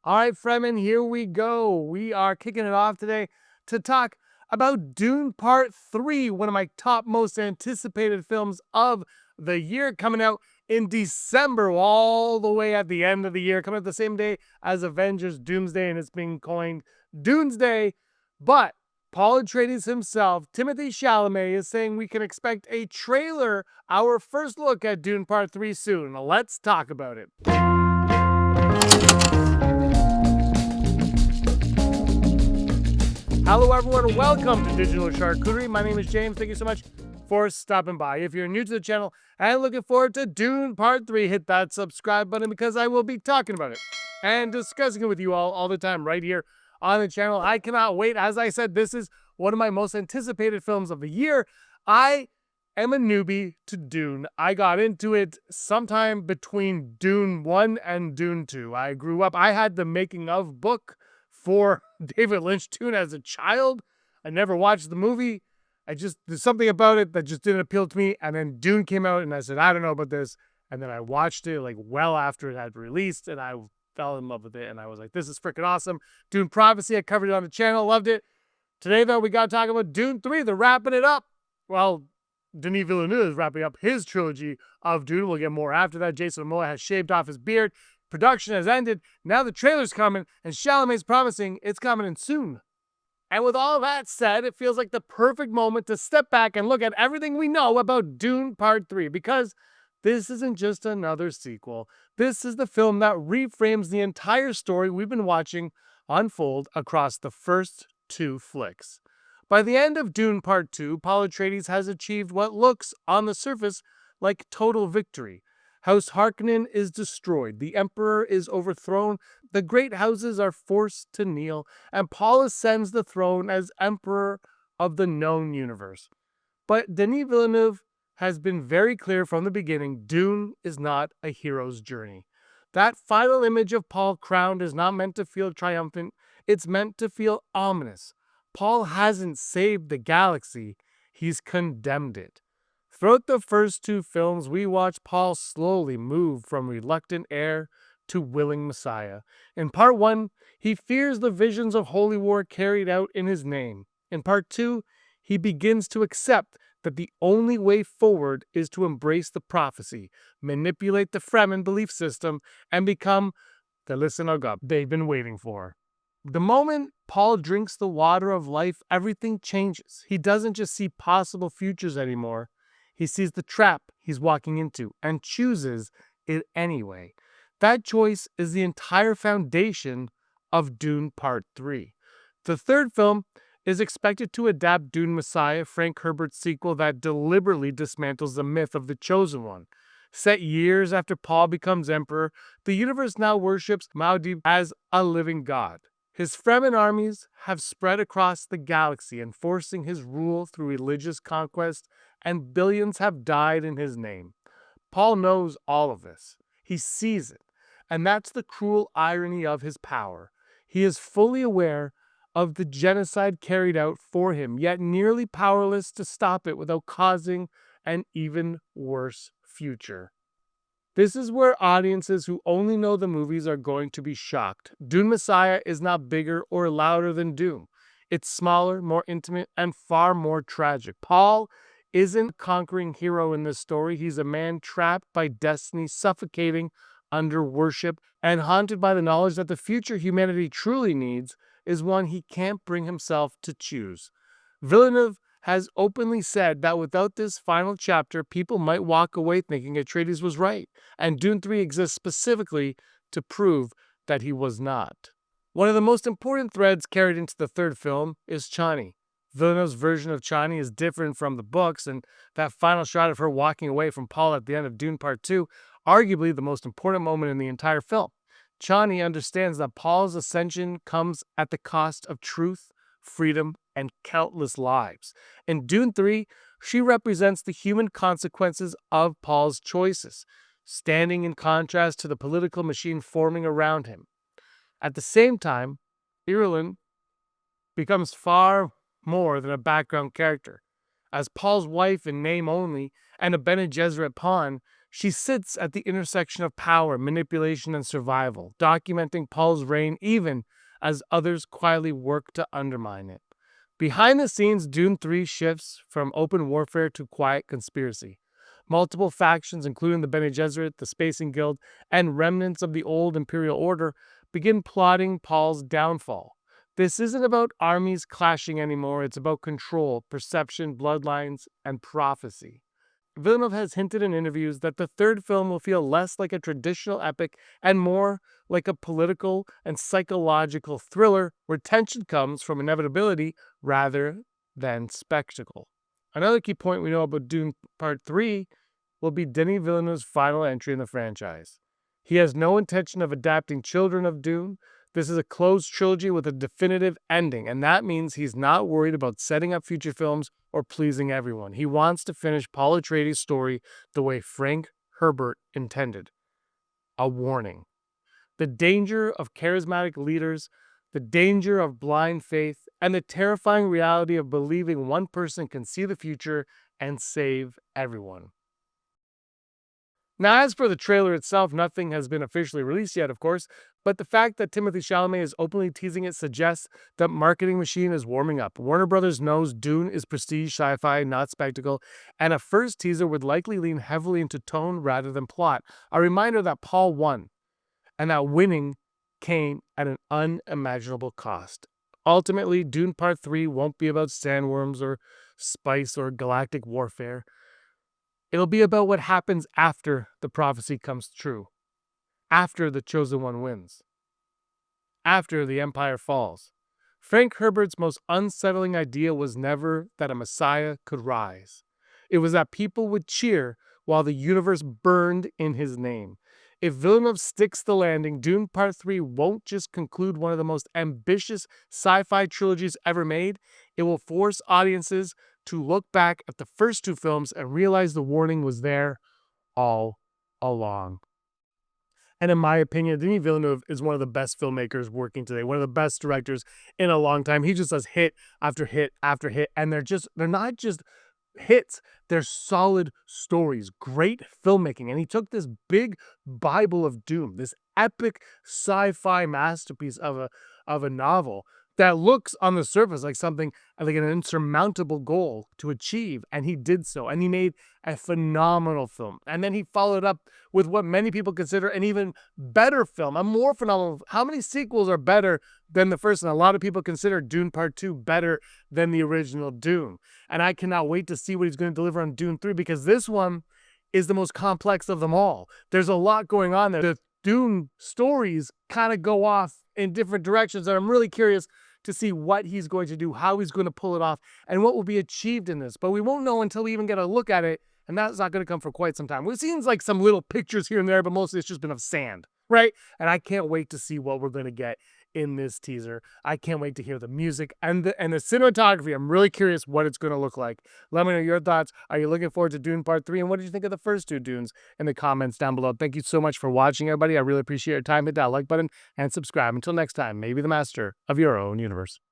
All right, Fremen, here we go. We are kicking it off today to talk about Dune Part 3, one of my top most anticipated films of the year, coming out in December, all the way at the end of the year, coming out the same day as Avengers Doomsday, and it's being coined Doomsday. But Paul Atreides himself, Timothée Chalamet, is saying we can expect a trailer, our first look at Dune Part 3 soon. Let's talk about it. Hello everyone, welcome to Digital Charcuterie. My name is James. Thank you so much for stopping by. If you're new to the channel and looking forward to Dune Part 3, hit that subscribe button because I will be talking about it and discussing it with you all the time right here on the channel. I cannot wait. As I said, this is one of my most anticipated films of the year. I am a newbie to Dune. I got into it sometime between Dune 1 and Dune 2. I grew up, I had the making of book for David Lynch Dune as a child. I never watched the movie. There's something about it that just didn't appeal to me. And then Dune came out and I said, I don't know about this. And then I watched it like well after it had released and I fell in love with it. And I was like, this is freaking awesome. Dune Prophecy, I covered it on the channel, loved it. Today though, we got to talk about Dune 3. They're wrapping it up. Well, Denis Villeneuve is wrapping up his trilogy of Dune. We'll get more after that. Jason Momoa has shaved off his beard. Production has ended. Now the trailer's coming, and Chalamet's promising it's coming in soon. And with all that said, it feels like the perfect moment to step back and look at everything we know about Dune Part 3, because this isn't just another sequel. This is the film that reframes the entire story we've been watching unfold across the first two flicks. By the end of Dune Part 2, Paul Atreides has achieved what looks, on the surface, like total victory. House Harkonnen is destroyed, the Emperor is overthrown, the great houses are forced to kneel, and Paul ascends the throne as Emperor of the known universe. But Denis Villeneuve has been very clear from the beginning, Dune is not a hero's journey. That final image of Paul crowned is not meant to feel triumphant, it's meant to feel ominous. Paul hasn't saved the galaxy, he's condemned it. Throughout the first two films, we watch Paul slowly move from reluctant heir to willing Messiah. In Part 1, he fears the visions of holy war carried out in his name. In Part 2, he begins to accept that the only way forward is to embrace the prophecy, manipulate the Fremen belief system, and become the listener God they've been waiting for. The moment Paul drinks the water of life, everything changes. He doesn't just see possible futures anymore. He sees the trap he's walking into and chooses it anyway. That choice is the entire foundation of Dune Part 3. The third film is expected to adapt Dune Messiah, Frank Herbert's sequel that deliberately dismantles the myth of the Chosen One. Set years after Paul becomes emperor, the universe now worships Muad'Dib as a living god. His Fremen armies have spread across the galaxy, enforcing his rule through religious conquest, and billions have died in his name. Paul knows all of this. He sees it, and that's the cruel irony of his power. He is fully aware of the genocide carried out for him, yet nearly powerless to stop it without causing an even worse future. This is where audiences who only know the movies are going to be shocked. Dune Messiah is not bigger or louder than Dune. It's smaller, more intimate, and far more tragic. Paul isn't a conquering hero in this story. He's a man trapped by destiny, suffocating under worship, and haunted by the knowledge that the future humanity truly needs is one he can't bring himself to choose. Villeneuve has openly said that without this final chapter, people might walk away thinking Atreides was right, and Dune 3 exists specifically to prove that he was not. One of the most important threads carried into the third film is Chani. Villeneuve's version of Chani is different from the books, and that final shot of her walking away from Paul at the end of Dune Part 2, arguably the most important moment in the entire film. Chani understands that Paul's ascension comes at the cost of truth, freedom, and countless lives. In Dune 3, she represents the human consequences of Paul's choices, standing in contrast to the political machine forming around him. At the same time, Irulan becomes far more than a background character. As Paul's wife in name only and a Bene Gesserit pawn, She sits at the intersection of power, manipulation, and survival, documenting Paul's reign even as others quietly work to undermine it. Behind the scenes, Dune 3 shifts from open warfare to quiet conspiracy. Multiple factions, including the Bene Gesserit, the Spacing Guild, and remnants of the old Imperial Order, begin plotting Paul's downfall. This isn't about armies clashing anymore, it's about control, perception, bloodlines, and prophecy. Villeneuve has hinted in interviews that the third film will feel less like a traditional epic and more like a political and psychological thriller where tension comes from inevitability rather than spectacle. Another key point we know about Dune Part 3 will be Denis Villeneuve's final entry in the franchise. He has no intention of adapting Children of Dune. This is a closed trilogy with a definitive ending, and that means he's not worried about setting up future films or pleasing everyone. He wants to finish Paul Atreides' story the way Frank Herbert intended. A warning. The danger of charismatic leaders, the danger of blind faith, and the terrifying reality of believing one person can see the future and save everyone. Now, as for the trailer itself, nothing has been officially released yet, of course, but the fact that Timothée Chalamet is openly teasing it suggests that marketing machine is warming up. Warner Brothers knows Dune is prestige sci-fi, not spectacle, and a first teaser would likely lean heavily into tone rather than plot. A reminder that Paul won, and that winning came at an unimaginable cost. Ultimately, Dune Part 3 won't be about sandworms or spice or galactic warfare. It'll be about what happens after the prophecy comes true, after the chosen one wins, after the empire falls. Frank Herbert's most unsettling idea was never that a Messiah could rise. It was that people would cheer while the universe burned in his name. If Villeneuve sticks the landing, Dune Part 3 won't just conclude one of the most ambitious sci-fi trilogies ever made, it will force audiences to look back at the first two films and realize the warning was there all along. And in my opinion, Denis Villeneuve is one of the best filmmakers working today, one of the best directors in a long time. He just does hit after hit after hit, and they're not just hits, they're solid stories, great filmmaking. And he took this big Bible of Doom, this epic sci-fi masterpiece of a novel that looks on the surface like something like an insurmountable goal to achieve, and he did so, and he made a phenomenal film. And then he followed up with what many people consider an even better film, a more phenomenal. How many sequels are better than the first? And a lot of people consider Dune Part 2 better than the original Dune. And I cannot wait to see what he's going to deliver on Dune 3, because this one is the most complex of them all. There's a lot going on there. The Dune stories kind of go off in different directions, and I'm really curious to see what he's going to do, how he's going to pull it off, and what will be achieved in this. But we won't know until we even get a look at it, and that's not going to come for quite some time. We've seen like some little pictures here and there, but mostly it's just been of sand, right? And I can't wait to see what we're going to get in this teaser. I can't wait to hear the music and the cinematography. I'm really curious what it's going to look like. Let me know your thoughts. Are you looking forward to Dune Part 3? And what did you think of the first two Dunes in the comments down below? Thank you so much for watching, everybody. I really appreciate your time. Hit that like button and subscribe. Until next time, may you be the master of your own universe.